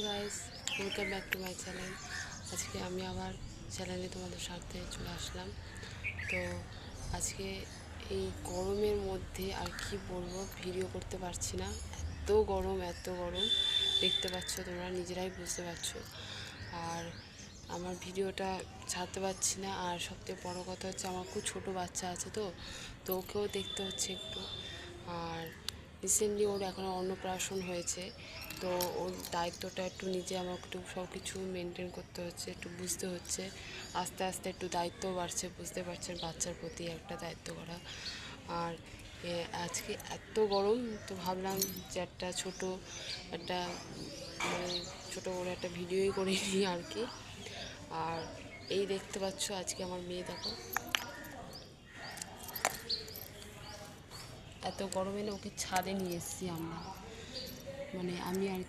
Guys, welcome back to my channel. আজকে আমি আবার চ্যানেলে তোমাদের সাথে চলে আসলাম। তো আজকে এই গরমের মধ্যে আর কি বলবো, ভিডিও করতে পারছি না। এত গরম দেখতে পাচ্ছ, তোমরা নিজেরাই বুঝতে পারছো। আর আমার ভিডিওটা ছাড়তে পারছি না। আর সবথেকে বড়ো কথা হচ্ছে, আমার খুব ছোটো বাচ্চা আছে, তো ওকেও দেখতে হচ্ছে একটু। আর রিসেন্টলি ওর এখনও অন্নপ্রাশন হয়েছে, তো ওর দায়িত্বটা একটু নিজে আমাকে একটু সব কিছু মেনটেন করতে হচ্ছে, একটু বুঝতে হচ্ছে। আস্তে আস্তে একটু দায়িত্ব বাড়ছে, বুঝতে পারছেন, বাচ্চার প্রতি একটা দায়িত্ব করা। আর আজকে এত গরম, তো ভাবলাম যে একটা মানে ছোটো করে একটা ভিডিওই করে নিই আর কি। আর এই দেখতে পাচ্ছ, আজকে আমার মেয়ে দেখো, এত গরমে না ওকে ছাদে নিয়ে এসেছি আমরা, মানে আমি আর